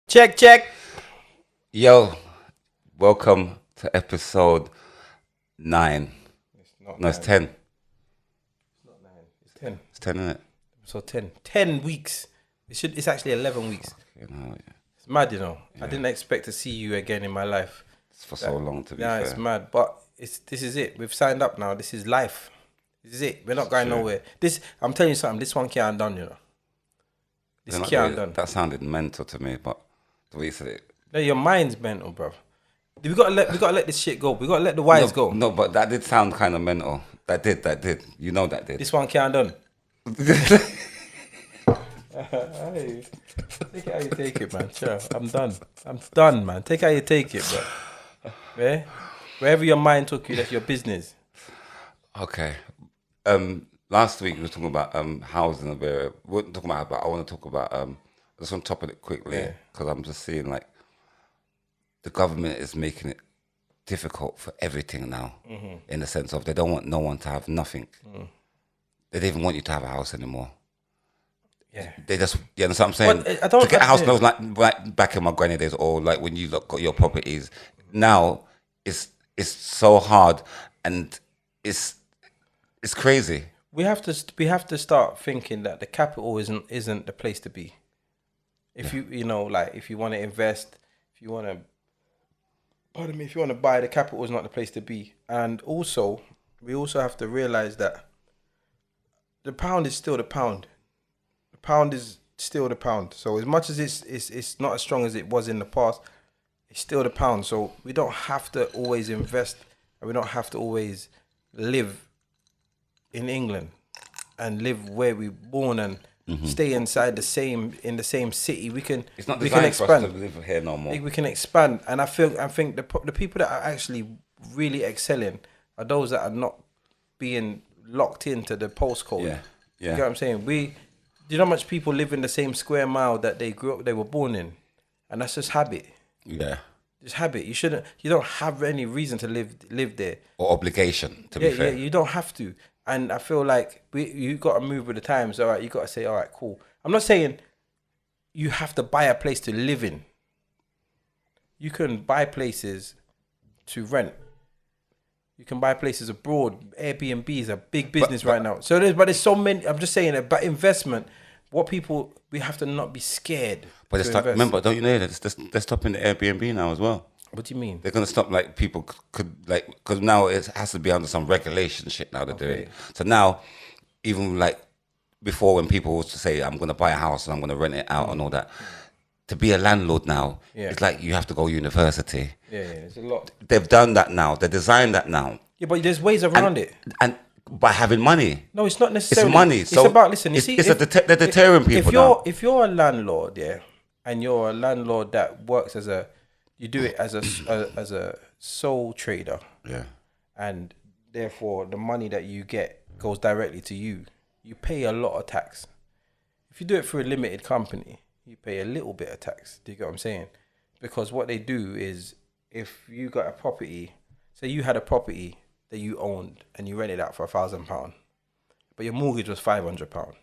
Check, check. Yo, welcome to episode 9. It's not No, it's nine. 10. It's not 9. It's 10. It's 10, isn't it? So 10. 10 weeks. It's actually 11 weeks. You know, yeah. It's mad, you know. I didn't expect to see you again in my life. It's for so long, to be Yeah, fair. it's mad. But this is it. We've signed up now. This is life. This is it. We're not going nowhere. I'm telling you something. This one can't done, you know. This They're not can't really- done. That sounded mental to me, but the way you said it. No, your mind's mental, bro. We gotta let this shit go. We gotta let the wires go. No, but that did sound kind of mental. That did. You know that did. This one can't done. Hey, take it how you take it, man. Sure, I'm done, man. Take it how you take it, bro. Yeah? Wherever your mind took you, that's your business. Okay. Last week we were talking about housing. We weren't talking about, but I want to talk about. I just want to top it quickly because I'm just seeing like the government is making it difficult for everything now, in the sense of they don't want no one to have nothing. They don't even want you to have a house anymore. Yeah. They just, you understand what I'm saying? But I don't- to get a house, yeah. knows like back in my granny days, or like when you got your properties. Now it's so hard and it's crazy. We have to start thinking that the capital isn't the place to be. If you know, like if you want to invest, if you want to buy, the capital is not the place to be. And also, we also have to realize that the pound is still the pound. The pound is still the pound. So as much as it's not as strong as it was in the past, it's still the pound. So we don't have to always invest, and we don't have to always live in England and live where we're born and stay inside in the same city. We can It's not we can designed for us expand. to live here no more. We can expand, and I think the people that are actually really excelling are those that are not being locked into the postcode. Yeah, You get what I'm saying? Do you know how much people live in the same square mile that they were born in, and that's just habit. Yeah, Just habit. You don't have any reason to live there. or obligation to be fair. Yeah, you don't have to. And I feel like you got to move with the times. All right, you got to say, all right, cool. I'm not saying you have to buy a place to live in. You can buy places to rent. You can buy places abroad. Airbnb is a big business right now. So there's so many. I'm just saying about investment. We have to not be scared. But to invest. remember, don't you know that they're stopping the Airbnb now as well? What do you mean? They're gonna stop like people could like because now it has to be under some regulation shit now they're doing. So now, even like before when people used to say I'm gonna buy a house and I'm gonna rent it out and all that, to be a landlord now, it's like you have to go university. Yeah, there's a lot. They've done that now. They designed that now, Yeah, but there's ways around it. and by having money. No, it's not necessarily. It's money. It's So about listen. You it's, see, it's they're deterring people now. If you're a landlord, yeah, and you're a landlord that works you do it as a sole trader, Yeah. and therefore the money that you get goes directly to you. You pay a lot of tax. If you do it through a limited company, you pay a little bit of tax. Do you get what I'm saying? Because what they do is, if you got a property, say you had a property that you owned and you rented out for £1,000, but your mortgage was £500.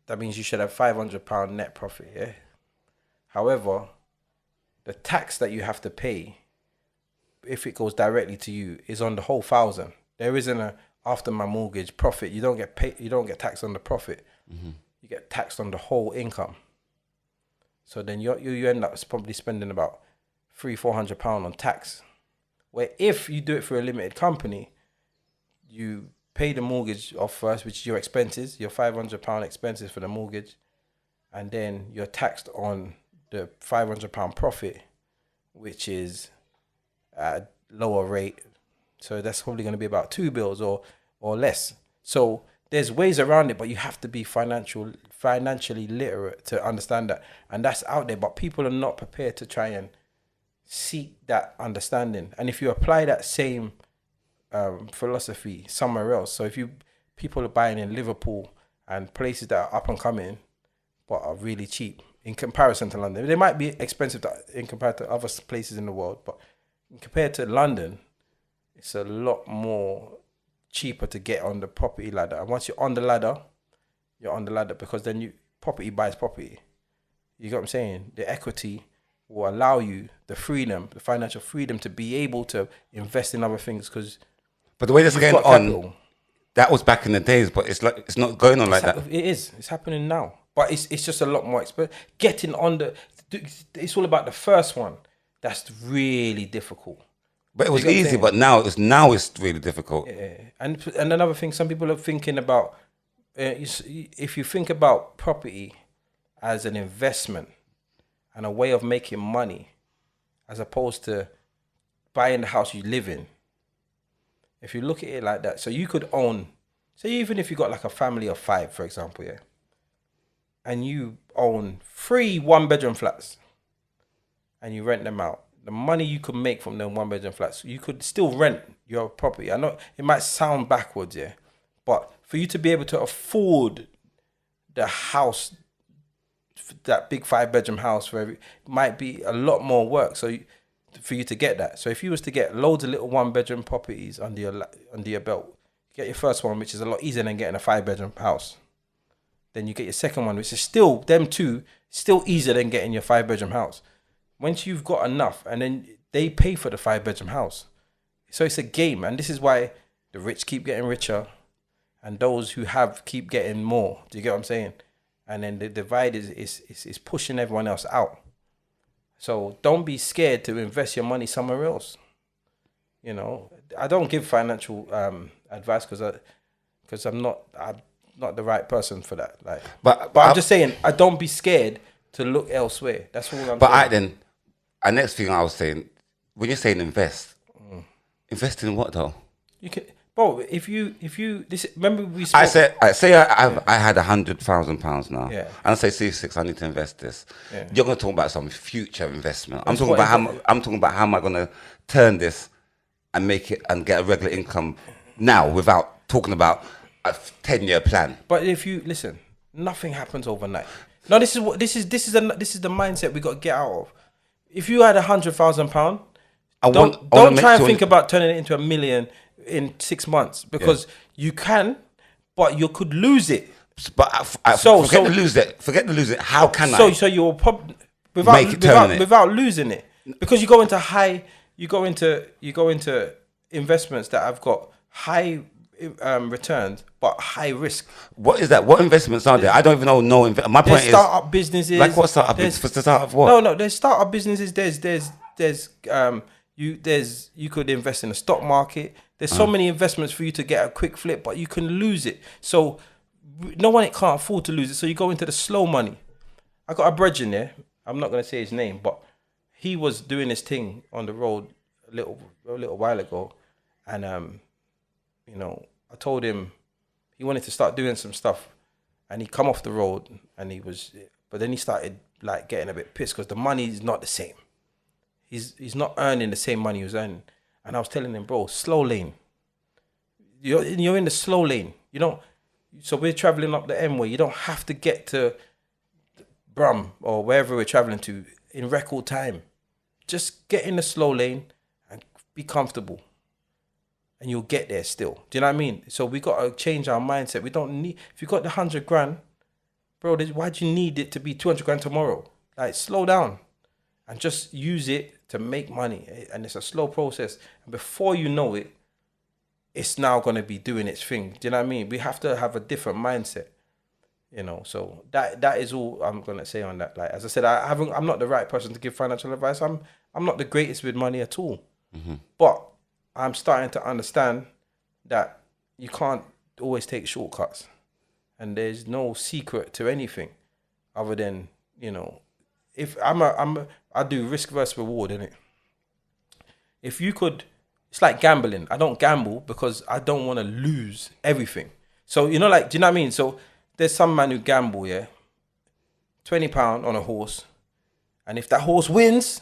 That means you should have £500 net profit, yeah? However, the tax that you have to pay, if it goes directly to you, is on the whole 1,000. There isn't a after my mortgage profit. You don't get paid. You don't get taxed on the profit. You get taxed on the whole income. So then you end up probably spending about £300-400 on tax. Where if you do it for a limited company, you pay the mortgage off first, which is your expenses, your £500 expenses for the mortgage, and then you're taxed on the £500 profit, which is at a lower rate. So that's probably going to be about 2 bills or less. So there's ways around it, but you have to be financially literate to understand that. And that's out there, but people are not prepared to try and seek that understanding. And if you apply that same philosophy somewhere else, so if people are buying in Liverpool and places that are up and coming, but are really cheap in comparison to London. They might be expensive in comparison to other places in the world, but compared to London, it's a lot more cheaper to get on the property ladder. And once you're on the ladder, because then property buys property. You get what I'm saying? The equity will allow you the freedom, the financial freedom to be able to invest in other things because. But the way that's going on, that was back in the days, but it's not going on like that. It is. It's happening now, but it's just a lot more getting on it's all about the first one. That's really difficult. But it was easy, but now it's really difficult. Yeah. And another thing, some people are thinking about if you think about property as an investment and a way of making money, as opposed to buying the house you live in. If you look at it like that, so you could own, say even if you got like a family of 5, for example, yeah, and you own 3 one-bedroom flats, and you rent them out, the money you could make from them one-bedroom flats, you could still rent your property. I know it might sound backwards, yeah, but for you to be able to afford the house, that big 5-bedroom house, it might be a lot more work. So for you to get that. So if you was to get loads of little 1-bedroom properties under your belt, get your first one, which is a lot easier than getting a 5-bedroom house. Then you get your second one, which is still, them two, still easier than getting your 5-bedroom house. Once you've got enough, and then they pay for the 5-bedroom house. So it's a game, and this is why the rich keep getting richer, and those who have keep getting more. Do you get what I'm saying? And then the divide is pushing everyone else out. So don't be scared to invest your money somewhere else. You know, I don't give financial advice because I'm not the right person for that. Like, but I'm just saying, I don't be scared to look elsewhere. That's all I'm saying. But our next thing I was saying, when you're saying invest, invest in what though? You can, bro. If you remember we spoke, I had £100,000 now, yeah, and I say Ceesix, I need to invest this. Yeah. You're going to talk about some future investment. I'm talking about how am I going to turn this and make it and get a regular income now without talking about a 10-year plan. But if you listen, nothing happens overnight. No, this is the mindset we got to get out of. If you had £100,000, don't try and think about turning it into $1 million in 6 months, because you can, but you could lose it. But forget to lose it. How can I? So you'll probably without losing it, because you go into investments that have got high returns but high risk. What is that? What investments are there? I don't even know. My point is startup businesses. Like what startup business? For startup what? No. There's startup businesses. You could invest in the stock market. There's so many investments for you to get a quick flip, but you can lose it. So no one can't afford to lose it. So you go into the slow money. I got a brethren there. I'm not gonna say his name, but he was doing his thing on the road a little while ago, and I told him he wanted to start doing some stuff, and he come off the road, and but then he started like getting a bit pissed because the money is not the same. He's not earning the same money he was earning, and I was telling him, bro, slow lane. You're in the slow lane. You don't. So we're traveling up the M-way. You don't have to get to Brum or wherever we're traveling to in record time. Just get in the slow lane and be comfortable, and you'll get there still. Do you know what I mean? So we got to change our mindset. We don't need, if you got the 100 grand, bro, why do you need it to be 200 grand tomorrow? Like, slow down and just use it to make money. And it's a slow process. And before you know it, it's now going to be doing its thing. Do you know what I mean? We have to have a different mindset, so that is all I'm going to say on that. Like, as I said, I'm not the right person to give financial advice. I'm not the greatest with money at all. Mm-hmm. But I'm starting to understand that you can't always take shortcuts, and there's no secret to anything other than, if I do risk versus reward, innit? If you could, it's like gambling. I don't gamble because I don't want to lose everything. So, do you know what I mean? So there's some man who gamble, yeah, £20 on a horse, and if that horse wins,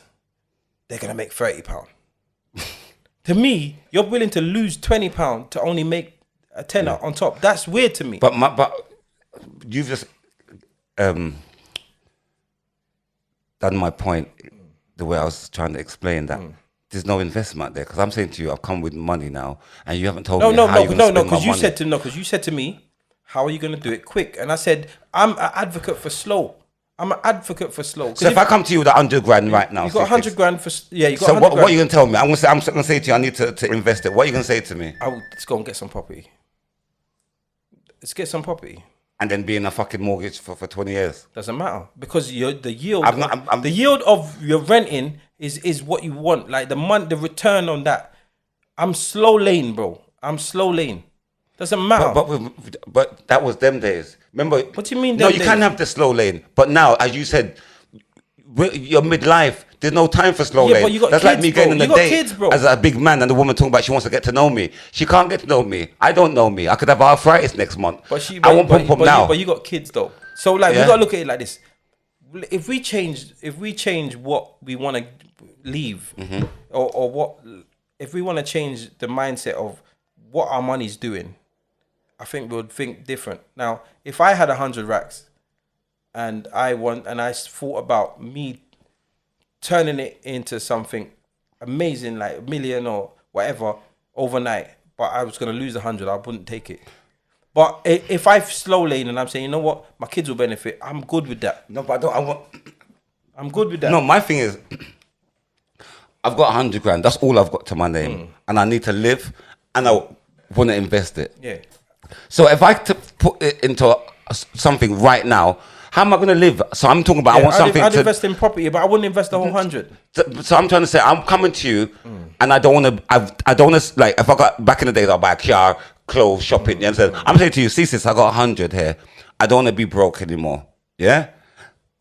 they're going to make £30. To me, you're willing to lose £20 to only make a tenner on top. That's weird to me. But you've just done my point the way I was trying to explain that there's no investment there. Because I'm saying to you, I've come with money now, and you haven't told me how you're going to spend my money. Because you said to me, How are you going to do it quick? And I said, I'm an advocate for slow. I'm an advocate for slow. So if I come to you with 100 grand right now, you got 100 grand for you got. So 100 what grand. are you gonna tell me? I'm gonna say to you, I need to invest it. What are you gonna say to me? I would just go and get some property. Let's get some property. And then be in a fucking mortgage for 20 years. Doesn't matter because the yield. I'm the yield of your renting is what you want. Like the return on that. I'm slow lane, bro. I'm slow lane. Doesn't matter. But that was them days. Remember? What do you mean? No, you can't have the slow lane. But now, as you said, you're midlife. There's no time for slow lane. But you got That's kids, like me getting bro. on a date as a big man and the woman talking about she wants to get to know me. She can't get to know me. I don't know me. I could have arthritis next month. I won't pump up now. But you got kids though. So like we gotta look at it like this. If we change what we want to leave, or what if we want to change the mindset of what our money's doing, I think we would think different. Now, if I had 100 racks and I thought about me turning it into something amazing, like a million or whatever overnight, but I was going to lose 100, I wouldn't take it. But if I slow lane and I'm saying, you know what, my kids will benefit, I'm good with that. No, but I'm good with that. No, my thing is, I've got 100 grand. That's all I've got to my name. And I need to live and I want to invest it. Yeah. So if I put it into something right now, how am I going to live? So I'm talking about I want something I'd invest in property, but I wouldn't invest the whole 100. So I'm trying to say I'm coming to you, and I don't want to. I don't want to like if I got back in the days I'll buy a car, clothes, shopping. And so I'm saying to you, Ceesix, I got 100 here. I don't want to be broke anymore. Yeah.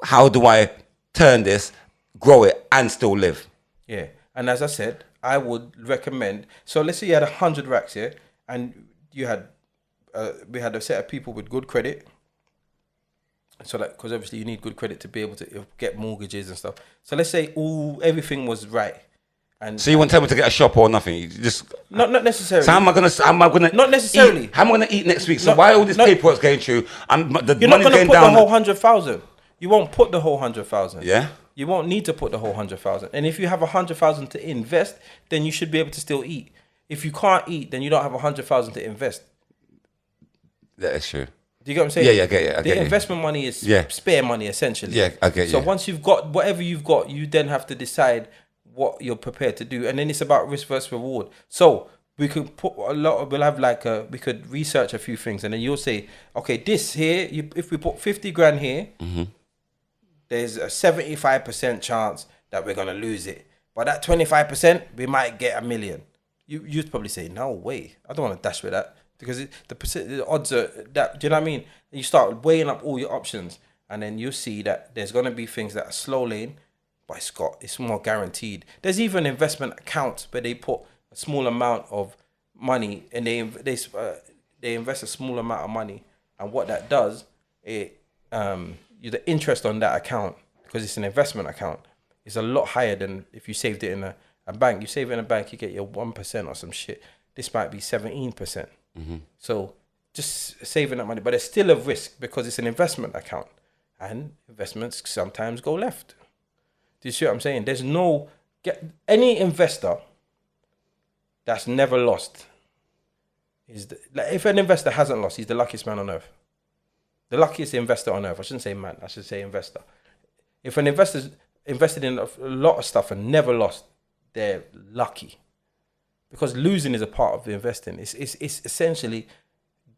How do I turn this, grow it, and still live? Yeah. And as I said, I would recommend. So let's say you had 100 racks here, and you had. We had a set of people with good credit. So that, because obviously you need good credit to be able to get mortgages and stuff. So let's say everything was right. And so you won't tell me to get a shop or nothing? You just not necessarily. So how am I gonna? Not necessarily. How am I gonna eat next week? So why all this paperwork's going through? You're not gonna put the whole 100,000. You won't put the whole 100,000. Yeah. You won't need to put the whole 100,000. And if you have 100,000 to invest, then you should be able to still eat. If you can't eat, then you don't have 100,000 to invest. That's true. Do you get what I'm saying? Yeah, I get it. The investment money is spare money, essentially. Yeah, I get you. So once you've got whatever you've got, you then have to decide what you're prepared to do. And then it's about risk versus reward. So we could put we could research a few things. And then you'll say, okay, this here, if we put 50 grand here, there's a 75% chance that we're going to lose it. But that 25%, we might get $1 million. You'd probably say, no way. I don't want to dash with that. Because the odds are that, do you know what I mean? You start weighing up all your options, and then you see that there's gonna be things that are slow lane, but it's more guaranteed. There's even investment accounts where they put a small amount of money and they invest a small amount of money, and what that does, the interest on that account, because it's an investment account, is a lot higher than if you saved it in a bank. You save it in a bank, you get your 1% or some shit. This might be 17%. So just saving that money, but it's still a risk because it's an investment account, and investments sometimes go left. Do you see what I'm saying? There's any investor that's never lost if an investor hasn't lost, he's the luckiest man on earth. The luckiest investor on earth. I shouldn't say man, I should say investor. If an investor's invested in a lot of stuff and never lost, they're lucky. Because losing is a part of the investing. It's essentially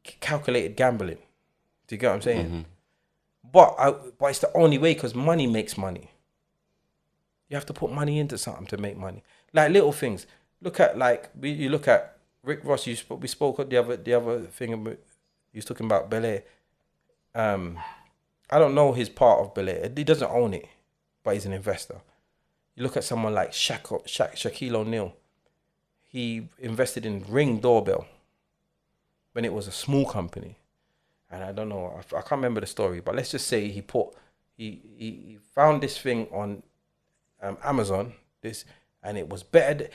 calculated gambling. Do you get what I'm saying? But it's the only way, because money makes money. You have to put money into something to make money. Like little things. Look at you look at Rick Ross. We spoke at the other thing about, he was talking about Bel Air. I don't know his part of Bel Air. He doesn't own it, but he's an investor. You look at someone like Shaquille O'Neal. He invested in Ring Doorbell when it was a small company. And I don't know, I can't remember the story, but let's just say he found this thing on Amazon, and it was better.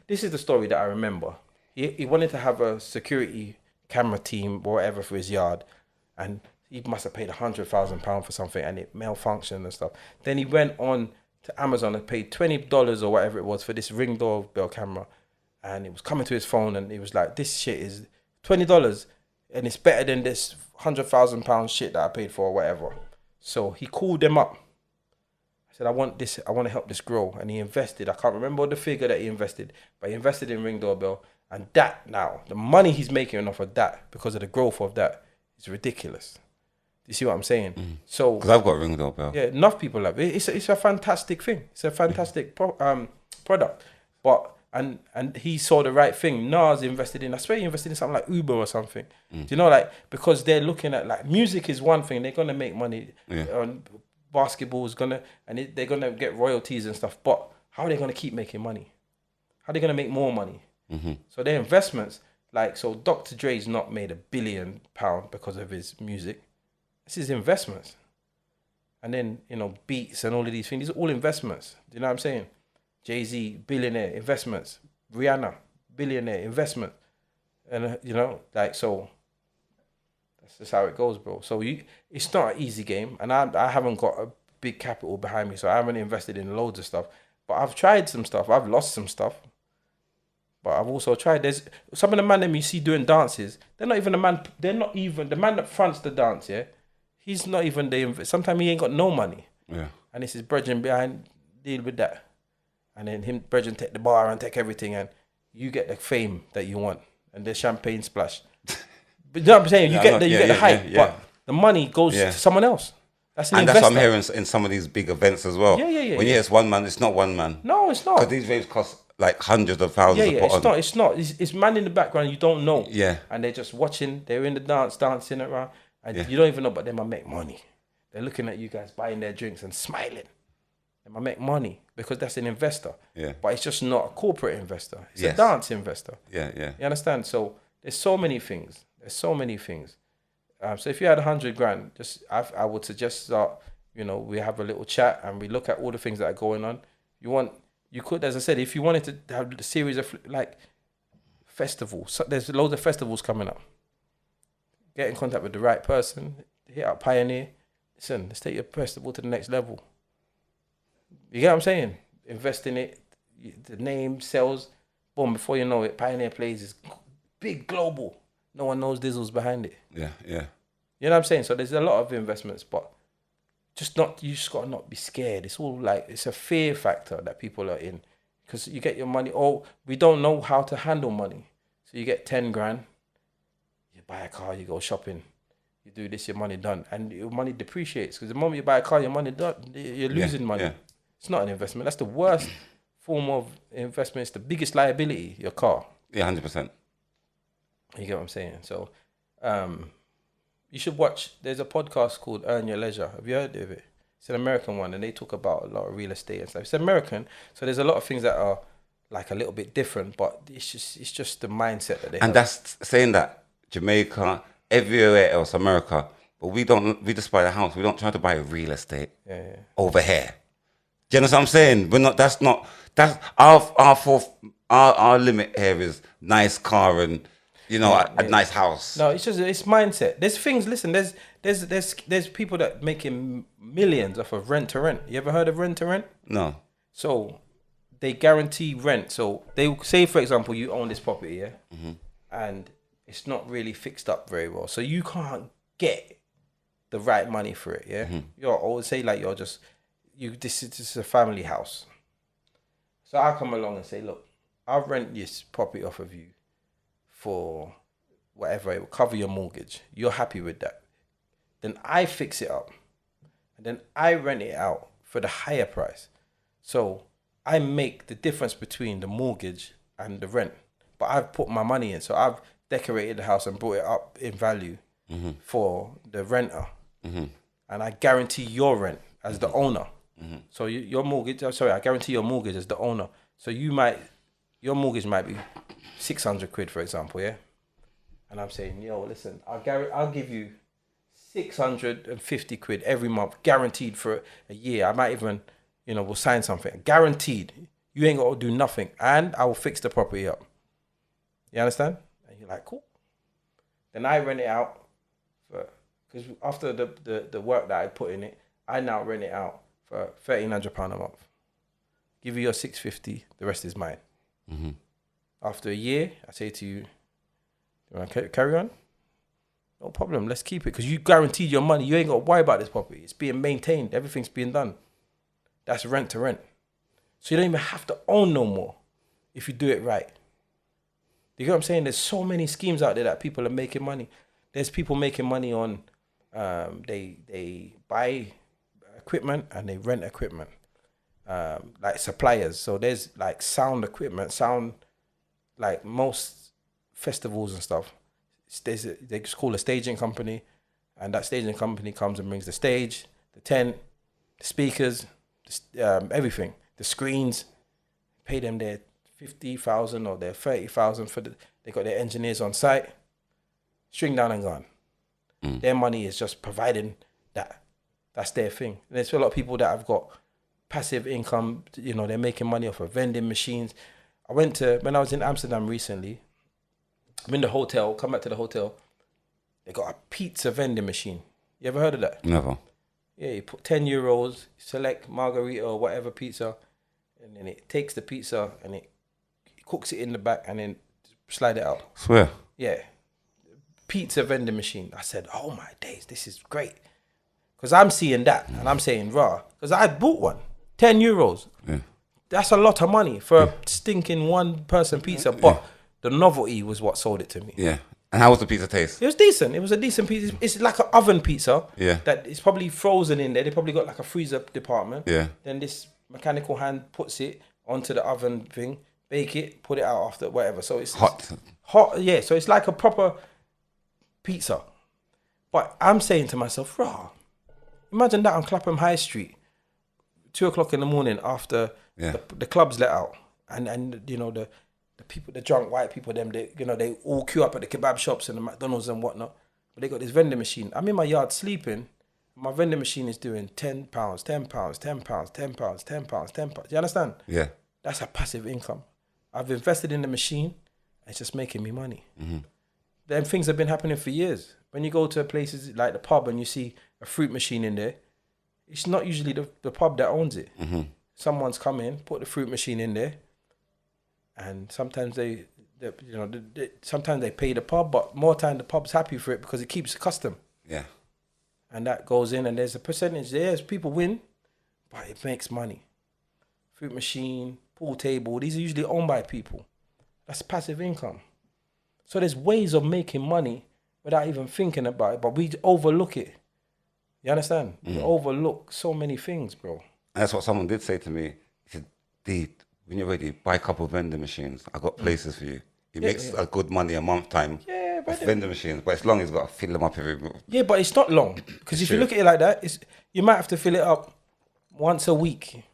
This is the story that I remember. He wanted to have a security camera team or whatever for his yard, and he must have paid £100,000 for something, and it malfunctioned and stuff. Then he went on to Amazon and paid $20 or whatever it was for this Ring Doorbell camera. And it was coming to his phone, and he was like, this shit is $20. and it's better than this £100,000 shit that I paid for or whatever. So he called them up. I said, I want this. I want to help this grow. And he invested. I can't remember the figure that he invested, but he invested in Ring Doorbell. And that now, the money he's making off of that, because of the growth of that, is ridiculous. You see what I'm saying? So, because I've got a Ring Doorbell. yeah, enough people have it. It's a fantastic thing. It's a fantastic product. But and he saw the right thing. Nas invested in. I swear he invested in something like Uber or something. Do you know, like, because they're looking at, like, music is one thing. They're gonna make money. Basketball is gonna, and they're gonna get royalties and stuff. But how are they gonna keep making money? How are they gonna make more money? So their investments, like, so Dr. Dre's not made £1 billion because of his music. It's his investments. And then, you know, Beats and all of these things, these are all investments. Do you know what I'm saying? Jay-Z, billionaire, investments. Rihanna, billionaire, investment. And, you know, like, so that's just how it goes, bro. So it's not an easy game. And I haven't got a big capital behind me, so I haven't invested in loads of stuff. But I've tried some stuff. I've lost some stuff. But I've also tried. There's some of the man that you see doing dances. They're not even the man. They're not even the man that fronts the dance. Yeah, he's not even the. Sometimes he ain't got no money. Yeah. And it's his brethren behind deal with that, and then him brethren take the bar and take everything, and you get the fame that you want and the champagne splash. But you know what I'm saying? You get the hype, but the money goes to someone else. That's an investor. That's what I'm hearing in some of these big events as well. Yeah. When you hear it's one man, it's not one man. No, it's not. Because these raves cost like hundreds of thousands to put on. It's not. It's man in the background you don't know. Yeah. And they're just watching. They're in the dancing around. And you don't even know, but they might make money. They're looking at you guys buying their drinks and smiling. They might make money because that's an investor. Yeah. But it's just not a corporate investor. It's a dance investor. Yeah. You understand? So there's so many things. So if you had 100 grand, I would suggest start, you know, we have a little chat and we look at all the things that are going on. You could, as I said, if you wanted to have a series of, like, festivals, so there's loads of festivals coming up. Get in contact with the right person, hit up Pioneer. Listen, let's take your festival to the next level. You get what I'm saying? Invest in it, the name, sales, boom, before you know it, Pioneer Plays is big, global. No one knows Dizzle's behind it. Yeah. You know what I'm saying? So there's a lot of investments, but you just gotta not be scared. It's all like, it's a fear factor that people are in, because you get your money. We don't know how to handle money. So you get 10 grand, you buy a car, you go shopping, you do this, your money done, and your money depreciates, because the moment you buy a car, your money done, you're losing money. Yeah. It's not an investment. That's the worst form of investment. It's the biggest liability, your car. Yeah, 100%. You get what I'm saying? So, you should watch. There's a podcast called Earn Your Leisure. Have you heard of it? It's an American one, and they talk about a lot of real estate and stuff. It's American, so there's a lot of things that are like a little bit different, but it's just the mindset that they have. And that's saying that Jamaica, everywhere else, America, but we just buy a house. We don't try to buy real estate over here. Do you know what I'm saying? That's our limit here is nice car and, you know, a nice house. No, it's mindset. There's things. Listen, there's people that making millions off of rent to rent. You ever heard of rent to rent? No. So they guarantee rent. So they say, for example, you own this property, and it's not really fixed up very well. So you can't get the right money for it. You're always say like this is a family house. So I'll come along and say, look, I'll rent this property off of you for whatever, it will cover your mortgage. You're happy with that. Then I fix it up. And then I rent it out for the higher price. So I make the difference between the mortgage and the rent. But I've put my money in. So I've decorated the house and brought it up in value for the renter. And I guarantee your rent as the owner. So your mortgage, I guarantee your mortgage as the owner. So your mortgage might be 600 quid, for example, yeah? And I'm saying, yo, listen, I'll give you 650 quid every month, guaranteed for a year. I might even, we'll sign something. Guaranteed. You ain't got to do nothing. And I will fix the property up. You understand? And you're like, cool. Then I rent it out, because after the work that I put in it, I now rent it out for £1,300 a month. Give you your 650, the rest is mine. After a year, I say to you, you want to carry on? No problem. Let's keep it because you guaranteed your money. You ain't got to worry about this property. It's being maintained. Everything's being done. That's rent to rent. So you don't even have to own no more if you do it right. You get what I'm saying? There's so many schemes out there that people are making money. There's people making money on, they buy equipment and they rent equipment, like suppliers. So there's like sound equipment, like most festivals and stuff. They call a staging company, and that staging company comes and brings the stage, the tent, the speakers, everything, the screens. Pay them their 50,000 or their 30,000 for they got their engineers on site, string down and gone. Their money is just providing that. That's their thing. There's a lot of people that have got passive income. You know, they're making money off of vending machines. When I was in Amsterdam recently, I'm in the hotel, come back to the hotel, they got a pizza vending machine. You ever heard of that? Never. Yeah, you put €10, select margarita or whatever pizza, and then it takes the pizza and it cooks it in the back and then slide it out. Swear. Yeah. Pizza vending machine. I said, oh my days, this is great. Because I'm seeing that and I'm saying, raw. Because I bought one, €10. Yeah. That's a lot of money for a stinking one person pizza. But the novelty was what sold it to me. Yeah. And how was the pizza taste? It was decent. It was a decent pizza. It's like an oven pizza. Yeah. That it's probably frozen in there. They probably got like a freezer department. Yeah. Then this mechanical hand puts it onto the oven thing, bake it, put it out after whatever. So it's Hot. Hot, yeah. So it's like a proper pizza. But I'm saying to myself, raw. Imagine that on Clapham High Street, 2:00 in the morning after the clubs let out, and you know the people, the drunk white people, they all queue up at the kebab shops and the McDonald's and whatnot. But they got this vending machine. I'm in my yard sleeping. My vending machine is doing £10, £10, £10, £10, £10, £10. Do you understand? Yeah. That's a passive income. I've invested in the machine. It's just making me money. Mm-hmm. Them things have been happening for years. When you go to places like the pub and you see a fruit machine in there, it's not usually the pub that owns it. Mm-hmm. Someone's come in, put the fruit machine in there, and sometimes sometimes they pay the pub, but more time the pub's happy for it because it keeps the custom. Yeah. And that goes in, and there's a percentage there. Yes, people win, but it makes money. Fruit machine, pool table, these are usually owned by people. That's passive income. So there's ways of making money without even thinking about it, but we overlook it. You understand? We overlook so many things, bro. And that's what someone did say to me. He said, "D, when you're ready, buy a couple of vending machines. I got places for you. It makes a good money a month time. Yeah, but vending machines. But it's long as you've got to fill them up every month. Yeah, but it's not long. Because if you look at it like that, you might have to fill it up once a week.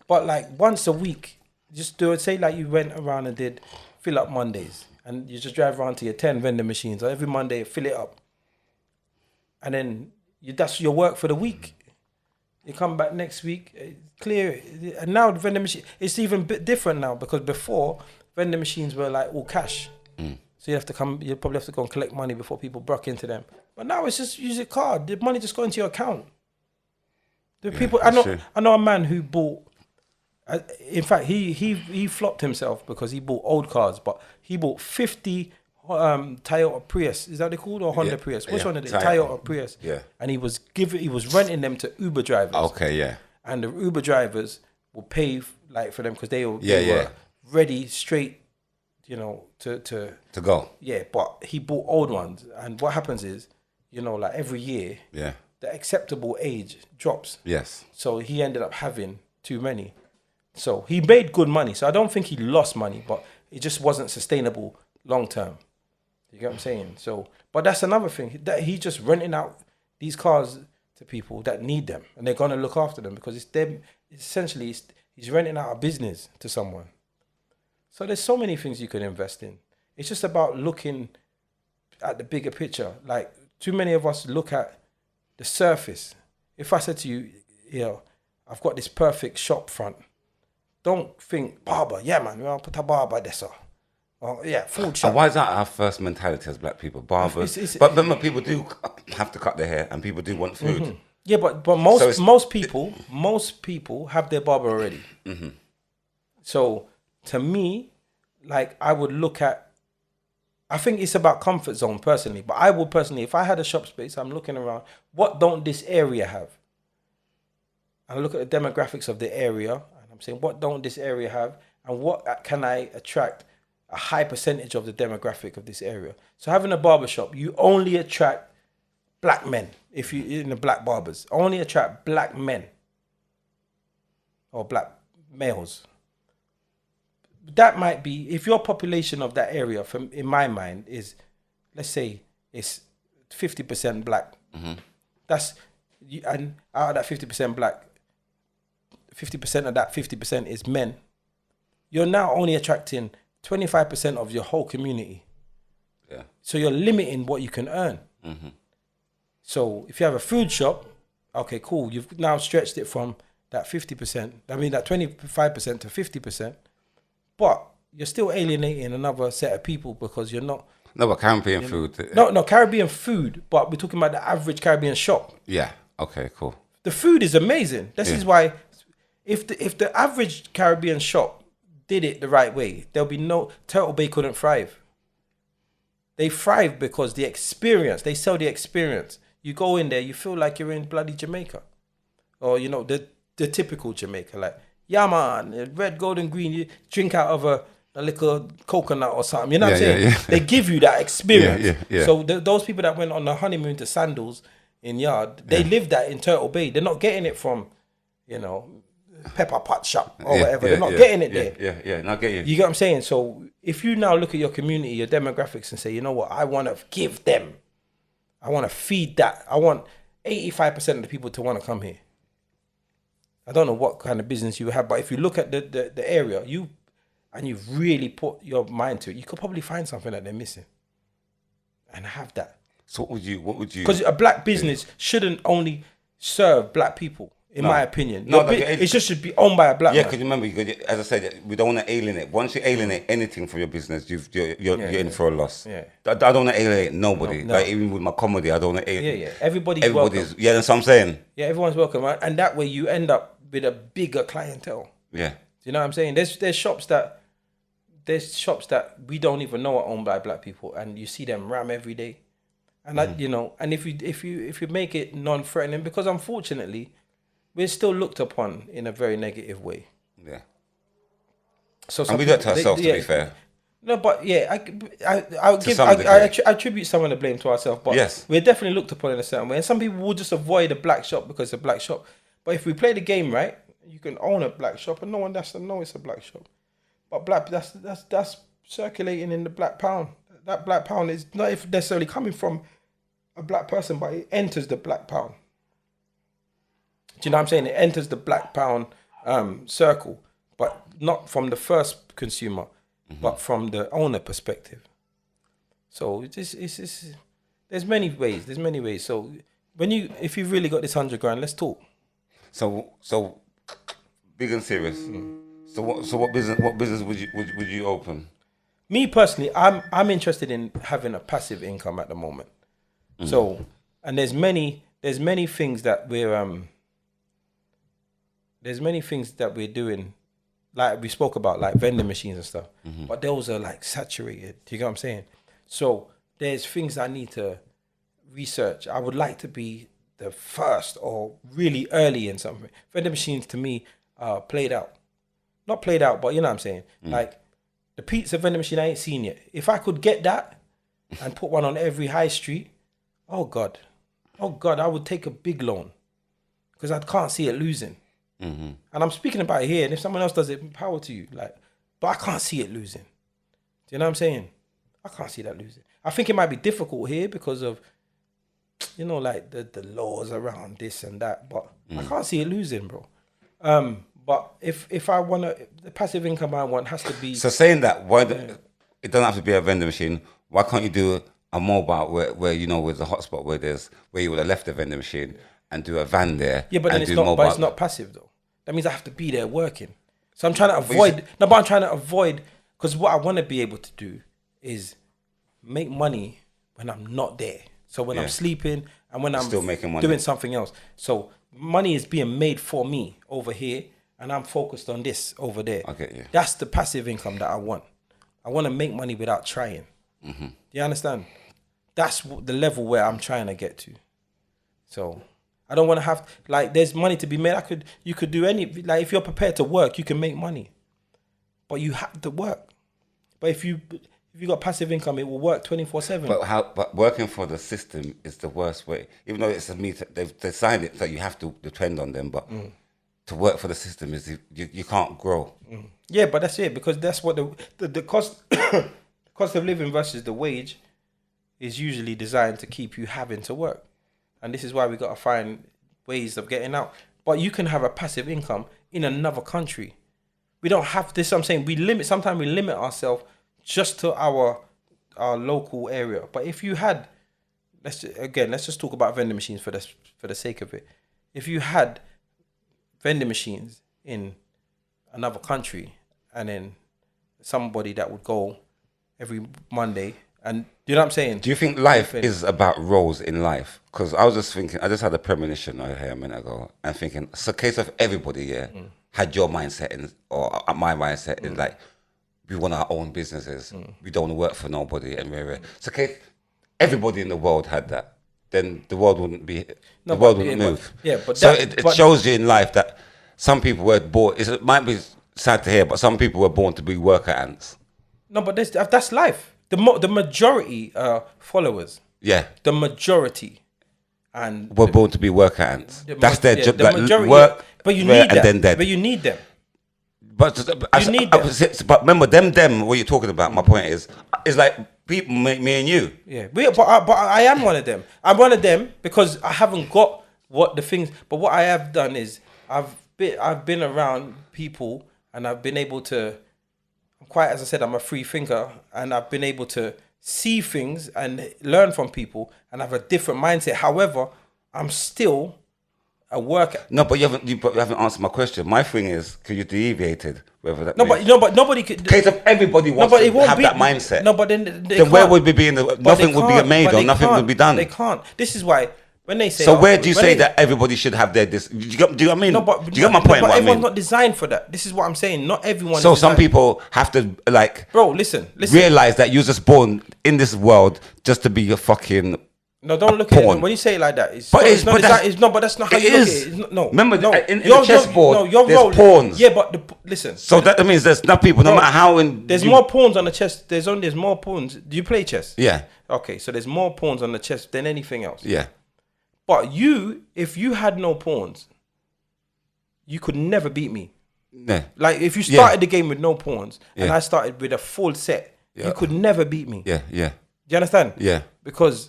But like once a week, just do it. Say like you went around and did fill up Mondays. And you just drive around to your 10 vending machines. So every Monday, fill it up. And then that's your work for the week. You come back next week, clear it. And now the vending machine, it's even a bit different now because before, vending machines were like all cash. So you probably have to go and collect money before people broke into them. But now it's just use a card. The money just go into your account. I know a man who bought, in fact, he flopped himself because he bought old cars, but he bought 50 Toyota Prius. Is that what they called, or Honda Prius? Which one is it? Toyota Prius. Yeah. And he was renting them to Uber drivers. Okay, yeah. And the Uber drivers will pay for them because they were ready straight, to go. Yeah, but he bought old ones, and what happens is, every year, the acceptable age drops. Yes. So he ended up having too many. So he made good money. So I don't think he lost money, but it just wasn't sustainable long term. You get what I'm saying? So, but that's another thing. That he's just renting out these cars to people that need them, and they're gonna look after them because it's them. Essentially, he's renting out a business to someone. So there's so many things you can invest in. It's just about looking at the bigger picture. Like too many of us look at the surface. If I said to you, I've got this perfect shop front. Don't think barber. Yeah, man, we'll put a barber there, sir. Food shop. And why is that our first mentality as black people? Barbers. But people do have to cut their hair, and people do want food. Mm-hmm. Yeah, but most people have their barber already. Mm-hmm. So to me, like I would look at I think it's about comfort zone personally. But I would personally, if I had a shop space, I'm looking around, what don't this area have? And I look at the demographics of the area, and I'm saying, what don't this area have? And what can I attract a high percentage of the demographic of this area? So having a barbershop, you only attract black men. If you in the black barbers, only attract black men or black males. That might be, if your population of that area, from in my mind, is, let's say, it's 50% black. That's, and out of that 50% black, 50% of that 50% is men. You're now only attracting 25% of your whole community. Yeah. So you're limiting what you can earn. So if you have a food shop, okay, cool. You've now stretched it from that 50%, I mean that 25% to 50%, but you're still alienating another set of people because you're not. No, but Caribbean food. No, Caribbean food, but we're talking about the average Caribbean shop. Yeah. Okay, cool. The food is amazing. This is why if the average Caribbean shop did it the right way, there'll be no, Turtle Bay couldn't thrive. They thrive because the experience, they sell the experience. You go in there, you feel like you're in bloody Jamaica. Or, you know, the typical Jamaica, like, yeah man, red, gold and green, you drink out of a little coconut or something, you know what I'm saying? Yeah. They give you that experience. Yeah. So those people that went on the honeymoon to Sandals in Yard, they live that in Turtle Bay. They're not getting it from, you know, Pepper Pot Shop or whatever. They're not getting it there. Yeah, not get you. You get what I'm saying? So if you now look at your community, your demographics, and say, you know what, I want to give them, I want to feed that. I want 85% of the people to want to come here. I don't know what kind of business you have, but if you look at the area, and you've really put your mind to it, you could probably find something that they're missing and have that. So what would you? Because a black business shouldn't only serve black people, in my opinion. It just should be owned by a black man. Yeah, because remember, as I said, we don't want to alienate. Once you alienate anything from your business, you're in for a loss. Yeah. I don't want to alienate nobody. No. Like even with my comedy, I don't want to alienate. Yeah. Everybody's welcome. Yeah, that's what I'm saying. Yeah, everyone's welcome, right? And that way you end up with a bigger clientele. Yeah. Do you know what I'm saying? There's shops that we don't even know are owned by black people, and you see them ram every day. And that, you know, and if you make it non-threatening, because unfortunately we're still looked upon in a very negative way. Yeah. So and we do it to ourselves, to be fair. No, but yeah, I attribute some of the blame to ourselves. But yes, we're definitely looked upon in a certain way, and some people will just avoid a black shop because it's a black shop. But if we play the game right, you can own a black shop, and no one has to know it's a black shop. But that's circulating in the black pound. That black pound is not necessarily coming from a black person, but it enters the black pound. Do you know what I'm saying? It enters the black pound circle, but not from the first consumer, but from the owner perspective. So there's many ways. There's many ways. So if you've really got this 100 grand, let's talk. So big and serious. So what business would you open? Me personally, I'm interested in having a passive income at the moment. So, and there's many things that we're doing, like we spoke about, like vending machines and stuff. But those are like saturated. Do you get what I'm saying? So there's things I need to research. I would like to be the first or really early in something. Vending machines to me are played out. Not played out, but you know what I'm saying? Like the pizza vending machine I ain't seen yet. If I could get that and put one on every high street, oh God, I would take a big loan because I can't see it losing. And I'm speaking about it here, and if someone else does it, power to you. Like, but I can't see it losing. Do you know what I'm saying? I can't see that losing. I think it might be difficult here because of, you know, like the laws around this and that, but I can't see it losing, bro. But if I want the passive income I want has to be. So saying that, it doesn't have to be a vending machine. Why can't you do a mobile where you know, with a hotspot where you would have left the vending machine and do a van there? Yeah, but then it's not passive though. That means I have to be there working. So I'm trying to avoid. I'm trying to avoid, because what I want to be able to do is make money when I'm not there. So when I'm sleeping and when I'm still making money, doing something else. So money is being made for me over here, and I'm focused on this over there. Okay, yeah. That's the passive income that I want. I want to make money without trying. Do you understand? That's the level where I'm trying to get to. So I don't want to have like there's money to be made. You could do any like if you're prepared to work, you can make money, but you have to work. But if you got passive income, it will work 24/7. But working for the system is the worst way. Even though it's a meter, they've designed it that you have to depend on them. But to work for the system is you can't grow. Yeah, but that's it because that's what the cost cost of living versus the wage is usually designed to keep you having to work. And this is why we got to find ways of getting out. But you can have a passive income in another country. We don't have this. I'm saying sometimes we limit ourselves just to our local area. But if you had, let's just talk about vending machines for the sake of it. If you had vending machines in another country and then somebody that would go every Monday, and you know what I'm saying? Do you think life is about roles in life? Because I was just thinking, I just had a premonition here a minute ago and thinking, it's a case of everybody, had your mindset or my mindset in like, we want our own businesses. We don't want to work for nobody. And it's a case, everybody in the world had that. Then the world wouldn't move. It shows you in life that some people were born, it might be sad to hear, but some people were born to be worker ants. No, but that's life. The majority followers. Yeah. The majority. And were born to be worker ants. That's their job. The majority, work, but you need them. Then dead. But you need them. But remember, them. What you're talking about? My point is like people, me and you. Yeah, but I am one of them. I'm one of them because I haven't got what the things. But what I have done is I've been around people and I've been able to. As I said, I'm a free thinker, and I've been able to see things and learn from people and have a different mindset. However, I'm still a worker. No, but you haven't answered my question. My thing is, because you deviated, whether that but nobody could. Case of everybody wants to have that mindset. No, but then where would we be nothing would be made or nothing would be done. They can't. This is why. When they say, so where do you say that everybody should have their do you get what I mean? No, but do you get my point? But everyone's not designed for that. This is what I'm saying. Not everyone. So some people have to listen. Realize that you're just born in this world just to be a fucking. No, don't look at it. When you say it like that, but that's not how you look at it. No. Remember, in the chessboard, there's pawns. Yeah, but listen. So that means there's not people, no matter how. There's more pawns on the chess. There's more pawns. Do you play chess? Yeah. Okay, so there's more pawns on the chess than anything else. Yeah. But if you had no pawns, you could never beat me. Yeah. Like if you started the game with no pawns and I started with a full set, you could never beat me. Yeah, yeah. Do you understand? Yeah. Because.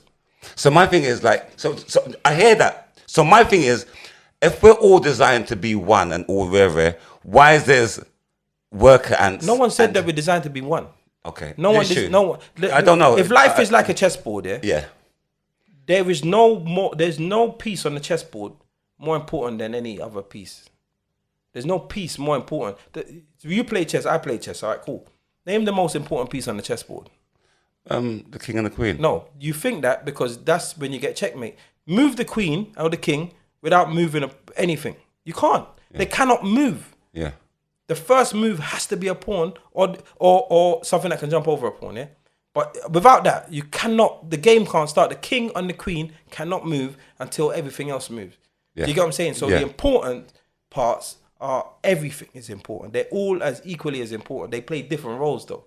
So my thing is so I hear that. So my thing is, if we're all designed to be one and all rare, why is there's worker ants? No one said that we're designed to be one. Okay. No one. I don't know. If life is like a chessboard, yeah. There's no piece on the chessboard more important than any other piece. There's no piece more important. You play chess, I play chess. All right, cool. Name the most important piece on the chessboard. The king and the queen. No, you think that because that's when you get checkmate. Move the queen or the king without moving anything. You can't. Yeah. They cannot move. Yeah. The first move has to be a pawn or something that can jump over a pawn, yeah? But without that, you cannot, the game can't start. The king and the queen cannot move until everything else moves. Yeah. Do you get what I'm saying? So the important parts are, everything is important. They're all as equally as important. They play different roles though.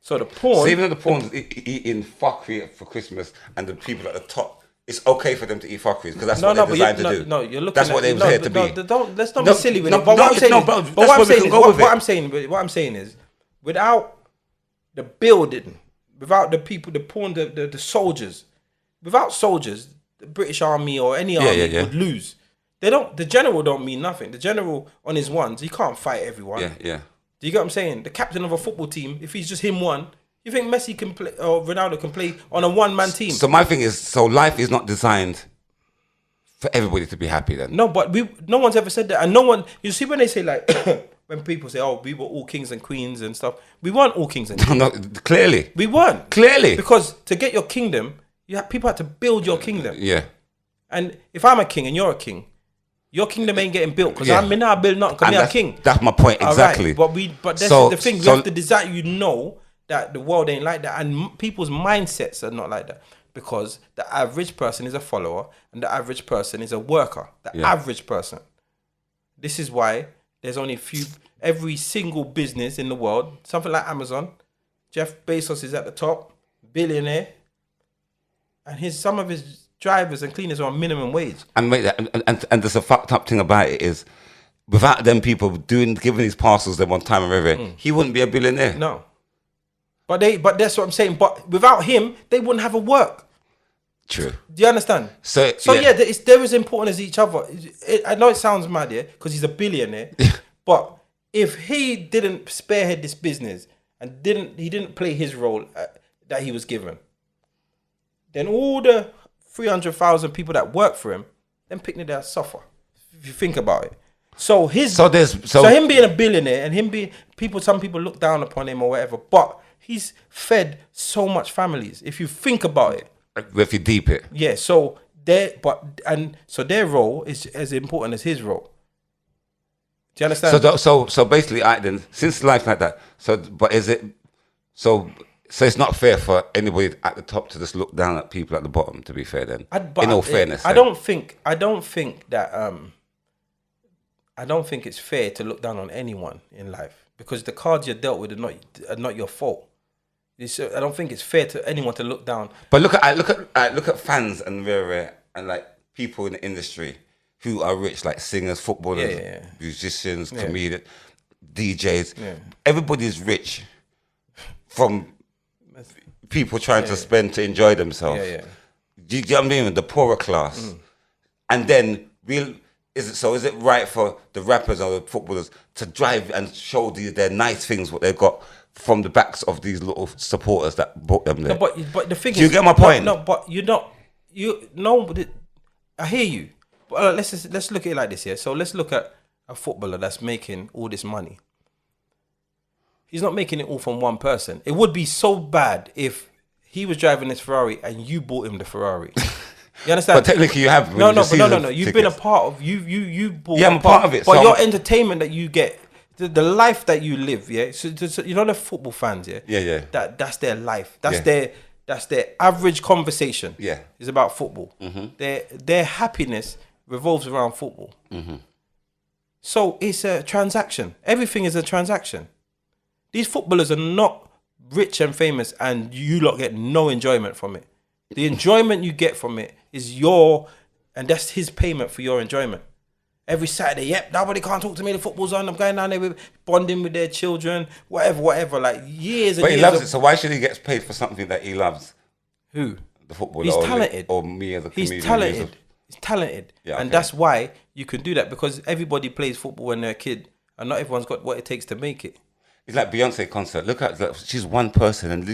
So the pawn... So even though the pawns eating fuckery for Christmas and the people at the top, it's okay for them to eat fuckeries because that's what they're designed to do. No, you're looking That's what they was here to be. Let's not be silly with it. But what I'm saying is, without the building, without the people, the pawn, the soldiers, without soldiers, the British army or any army would lose. The general don't mean nothing. The general on his ones, he can't fight everyone. Yeah, yeah. Do you get what I'm saying? The captain of a football team, if he's just him one, you think Messi can play or Ronaldo can play on a one-man team? So my thing is, so life is not designed for everybody to be happy then? No, but no one's ever said that. And no one, you see when they say like, when people say, oh, we were all kings and queens and stuff, we weren't all kings and queens. No, clearly. We weren't. Clearly. Because to get your kingdom, people had to build your kingdom. Yeah. And if I'm a king and you're a king, your kingdom ain't getting built because I'm not building nothing because I'm a king. That's my point, exactly. Right. But that's the thing. We have to design, that the world ain't like that, and people's mindsets are not like that, because the average person is a follower and the average person is a worker. The average person. This is why there's only every single business in the world, something like Amazon, Jeff Bezos is at the top, billionaire, and some of his drivers and cleaners are on minimum wage. And wait, and there's a fucked up thing about it is, without them people giving these parcels them on time and everything, he wouldn't be a billionaire. No. But that's what I'm saying. But without him, they wouldn't have a work. True. Do you understand? So yeah, they're as important as each other. I know it sounds mad, yeah, because he's a billionaire. But if he didn't spearhead this business and he didn't play his role that he was given, then all the 300,000 people that work for him, them picnic there suffer. If you think about it. So him being a billionaire and some people look down upon him or whatever, but he's fed so much families. If you think about it, if you deep it, yeah. So their role is as important as his role. Do you understand? So basically, then since life like that. But is it so? So it's not fair for anybody at the top to just look down at people at the bottom. To be fair, then in all fairness, I don't think it's fair to look down on anyone in life, because the cards you're dealt with are not your fault. I don't think it's fair to anyone to look down. But look at fans and like people in the industry who are rich, like singers, footballers, musicians, comedians, DJs. Yeah. Everybody's rich from people trying to spend to enjoy themselves. Do you get what I mean? The poorer class, and then is it right for the rappers or the footballers to drive and show their nice things, what they've got from the backs of these little supporters that brought them there? No, but the thing do you get my point? No, but you're not. I hear you. But let's look at it like this here. So let's look at a footballer that's making all this money. He's not making it all from one person. It would be so bad if he was driving this Ferrari and you bought him the Ferrari. You understand? But technically you have. No. You've been a part of. You bought. Yeah, I'm a part of it. But your entertainment that you get, the life that you live, yeah. So you know the football fans, yeah. Yeah. That's their life. That's their average conversation. Yeah. Is about football. Their happiness revolves around football. So it's a transaction. Everything is a transaction. These footballers are not rich and famous, and you lot get no enjoyment from it. The enjoyment you get from it is and that's his payment for your enjoyment. Every Saturday, nobody can't talk to me, the football's on, I'm going down there bonding with their children, whatever, like years and years. But he loves it, so why should he get paid for something that he loves? Who? The footballer. He's talented. Or me as a comedian. He's talented. Yeah, okay. And that's why you can do that, because everybody plays football when they're a kid, and not everyone's got what it takes to make it. It's like Beyonce concert. Look at she's one person, and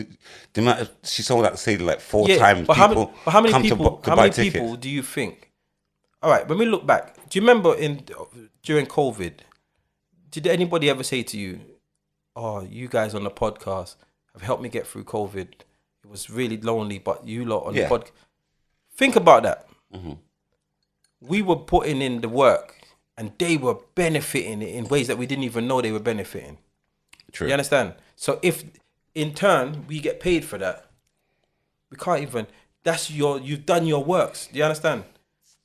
the amount she sold out the stadium like 4 times. But how many people do you think? All right, when we look back, do you remember during COVID, did anybody ever say to you, "Oh, you guys on the podcast have helped me get through COVID. It was really lonely, but you lot on the podcast." Think about that. We were putting in the work, and they were benefiting in ways that we didn't even know they were benefiting. True. You understand? So if in turn we get paid for that, we can't even. You've done your works. Do you understand?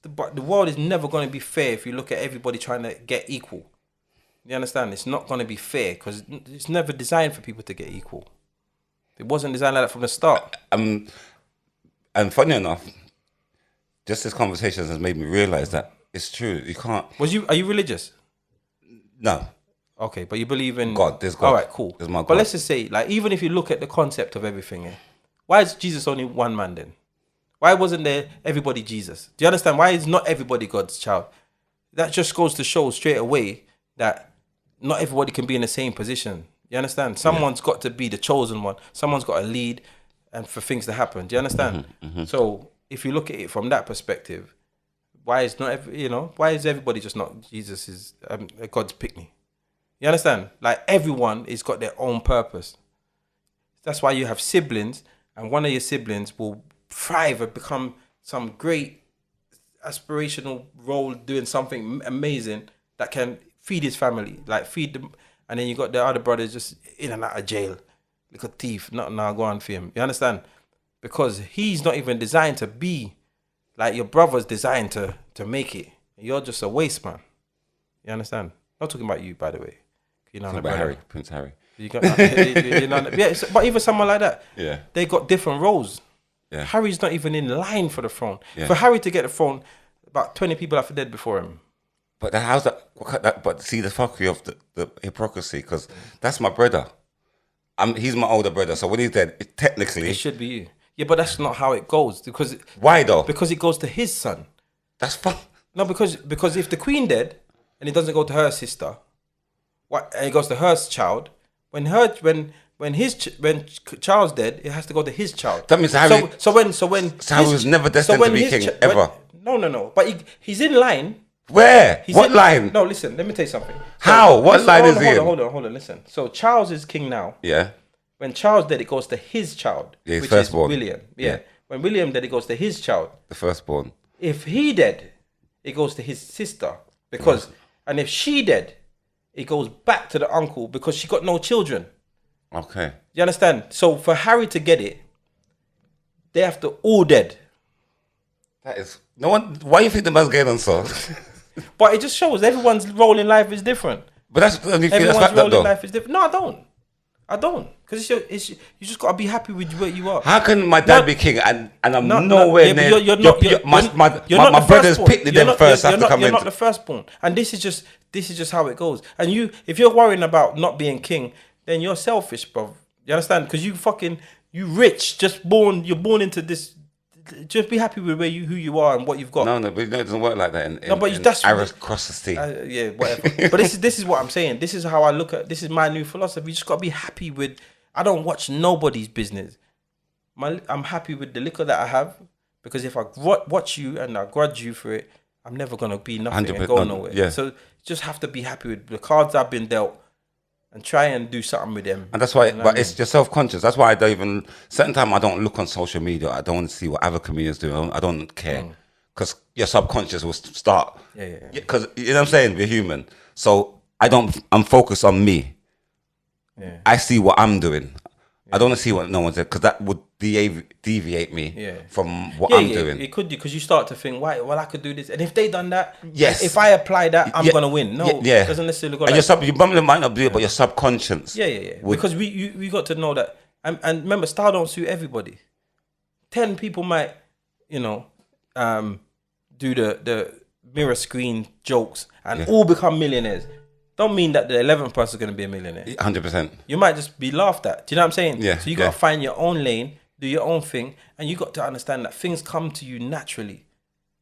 But the world is never going to be fair if you look at everybody trying to get equal. You understand? It's not going to be fair because it's never designed for people to get equal. It wasn't designed like that from the start. And funny enough, just this conversation has made me realize that it's true. You can't. Are you religious? No. Okay, but you believe in God. There's God. All right, cool. There's my God. But let's just say, like, even if you look at the concept of everything, why is Jesus only one man then? Why wasn't there everybody Jesus? Do you understand? Why is not everybody God's child? That just goes to show straight away that not everybody can be in the same position. You understand? Someone's got to be the chosen one. Someone's got to lead and for things to happen. Do you understand? So if you look at it from that perspective, why is everybody just not Jesus is God's pick-me? You understand? Like everyone has got their own purpose. That's why you have siblings, and one of your siblings will thrive and become some great aspirational role doing something amazing that can feed his family, like feed them. And then you got the other brothers just in and out of jail. little thief. Nothing now go on for him. You understand? Because he's not even designed to be like your brother's designed to make it. You're just a waste man. You understand? Not talking about you, by the way. You know about Harry, Prince Harry. You got, you know, yeah, but even someone like that, Yeah. they got different roles. Yeah. Harry's not even in line for the throne. Yeah. For Harry to get the throne, about 20 people are dead before him. But how's that? But see the fuckery of the hypocrisy, because that's my brother. He's my older brother, so when he's dead, technically It should be you. Yeah, but that's not how it goes. Because why though? Because it goes to his son. That's fun. No, because if the queen dead and it doesn't go to her sister, and it goes to her child. When Charles dead, it has to go to his child. That means Harry. So Harry was never destined to be king ever. No. But he's in line. Where? What line? No, listen. Let me tell you something. How? What line is he in? Hold on. Listen. So Charles is king now. Yeah. When Charles dead, it goes to his child, Yeah, his which firstborn. is William. Yeah. Yeah. When William dead, it goes to his child. The firstborn. If he dead, it goes to his sister and if she dead, it goes back to the uncle because she got no children. Okay. You understand? So for Harry to get it, they have to all dead. That is no one. Why do you think the man's getting on so? But it just shows everyone's role in life is different. But that's you feel Everyone's that's role though. in life is different. No, I don't. Because you just gotta be happy with where you are. How can my dad be king and I'm nowhere yeah, but near? You're not My brothers picked them first. You're not the firstborn, and this is just how it goes. And if you're worrying about not being king, then you're selfish, bro. You understand? Because you rich, you're born into this. Just be happy with who you are and what you've got. No, but it doesn't work like that. That's aristocracy. Yeah, whatever. But this is what I'm saying. This is how I look at. This is my new philosophy. You just gotta be happy with. I don't watch nobody's business. I'm happy with the liquor that I have, because if I watch you and I grudge you for it, I'm never gonna be nothing and go nowhere. Yeah. So you just have to be happy with the cards I've been dealt and try and do something with them. And that's why, You know but it's just self-conscious. That's why I don't even, certain time I don't look on social media. I don't want to see what other comedians do. I don't care. Because your subconscious will start. Yeah. Because, you know what I'm saying? We're human. So I'm focused on me. Yeah. I see what I'm doing. I don't want to see what no one's doing, because that would deviate me from what I'm doing. It could, because you start to think, well, I could do this, and if they done that, yes, if I apply that, I'm gonna win. No, it doesn't necessarily go. And your probably might not do it, but your subconscious. Yeah. Because we got to know that, and remember, style don't suit everybody. 10 people might, do the mirror screen jokes and all become millionaires. Don't mean that the 11th person is going to be a millionaire. 100%. You might just be laughed at. Do you know what I'm saying? Yeah. So you got to find your own lane, do your own thing, and you got to understand that things come to you naturally.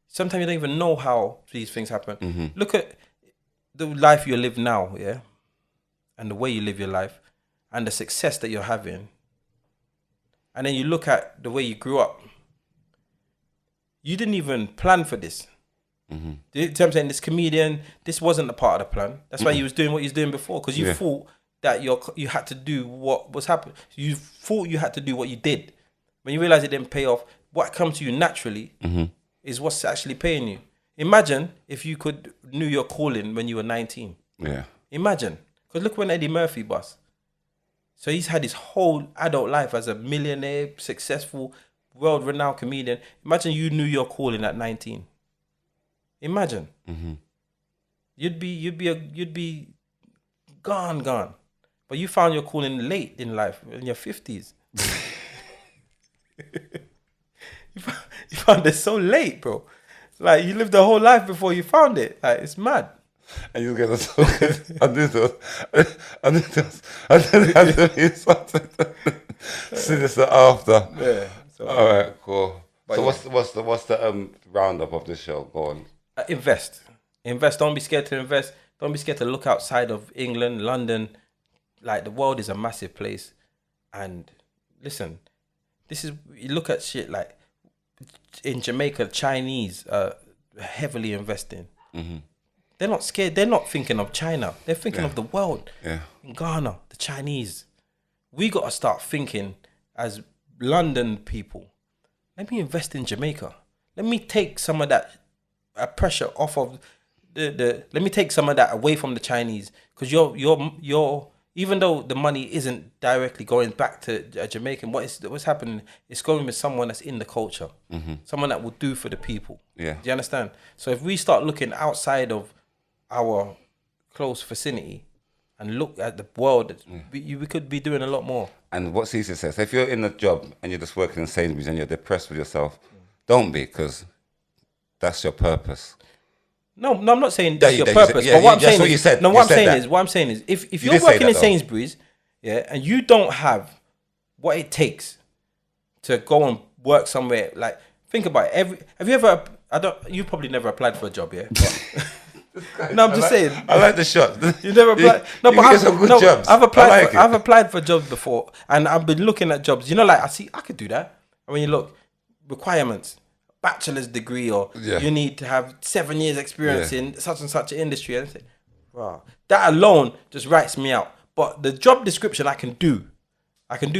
Sometimes you don't even know how these things happen. Mm-hmm. Look at the life you live now, yeah? And the way you live your life and the success that you're having. And then you look at the way you grew up. You didn't even plan for this. Mm-hmm. Do you know what I'm saying? This comedian, this wasn't a part of the plan. That's why he was doing what he was doing before, because you thought that you had to do what was happening. You thought you had to do what you did. When you realize it didn't pay off, what comes to you naturally is what's actually paying you. Imagine if you knew your calling when you were 19. Yeah. Imagine. Because look when Eddie Murphy bust. So he's had his whole adult life as a millionaire, successful, world-renowned comedian. Imagine you knew your calling at 19. Imagine. Mm-hmm. You'd be gone. But you found your calling late in life, in your 50s. You found it so late, bro. Like, you lived the whole life before you found it. Like, it's mad. And you get I do see this after. Yeah. So, all right, cool. So what's the roundup of this show? Go on. Invest. Don't be scared to invest. Don't be scared to look outside of England, London. Like, the world is a massive place. And listen, you look at shit like in Jamaica, Chinese are heavily investing. Mm-hmm. They're not scared. They're not thinking of China. They're thinking of the world. Yeah. In Ghana, the Chinese. We got to start thinking as London people. Let me invest in Jamaica. Let me take some of that pressure off of let me take some of that away from the Chinese, because even though the money isn't directly going back to a Jamaican, what's happening? It's going with someone that's in the culture, someone that will do for the people. Yeah. Do you understand? So if we start looking outside of our close vicinity and look at the world, we could be doing a lot more. And what Ceesix says, if you're in a job and you're just working in Sainsbury's and you're depressed with yourself, don't be, because that's your purpose. No, I'm not saying that's your purpose. But what I'm saying is, if you're working in Sainsbury's, and you don't have what it takes to go and work somewhere, like, think about it. You probably never applied for a job, yeah? But, no, I'm just saying. I like the shot. You never applied. Jobs. I've applied for jobs before, and I've been looking at jobs. You know, like I could do that. And when you look, requirements, bachelor's degree, or you need to have 7 years experience in such and such an industry. And I say, wow, that alone just writes me out. But the job description I can do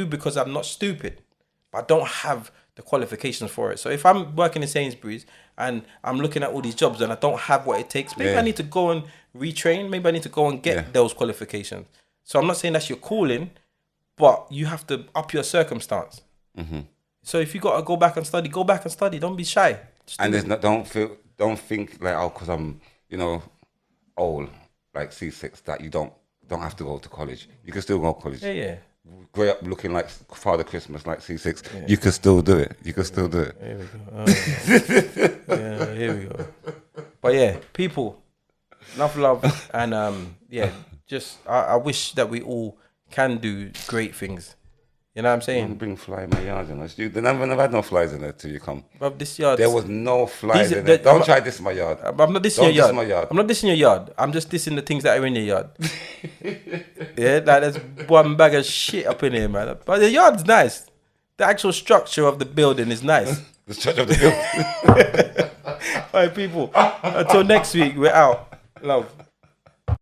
because I'm not stupid, but I don't have the qualifications for it. So if I'm working in Sainsbury's and I'm looking at all these jobs and I don't have what it takes, maybe I need to go and retrain. Maybe I need to go and get those qualifications. So I'm not saying that's your calling, but you have to up your circumstance. So if you got to go back and study, go back and study. Don't be shy. Don't think like, oh, because I'm, old, like C6, that you don't have to go to college. You can still go to college. Yeah. Grow up looking like Father Christmas, like C6. Yeah. You can still do it. Here we go. Here we go. But yeah, people, enough love, and just I wish that we all can do great things. You know what I'm saying? Don't bring fly in my yard, I've never had no flies in there till you come. But this yard, there was no flies in there. Don't try this in my yard. I'm not dissing your yard. I'm not dissing your yard. I'm just dissing the things that are in your yard. Yeah, like there's one bag of shit up in here, man. But the yard's nice. The actual structure of the building is nice. The structure of the building. All right, people. Until next week, we're out. Love.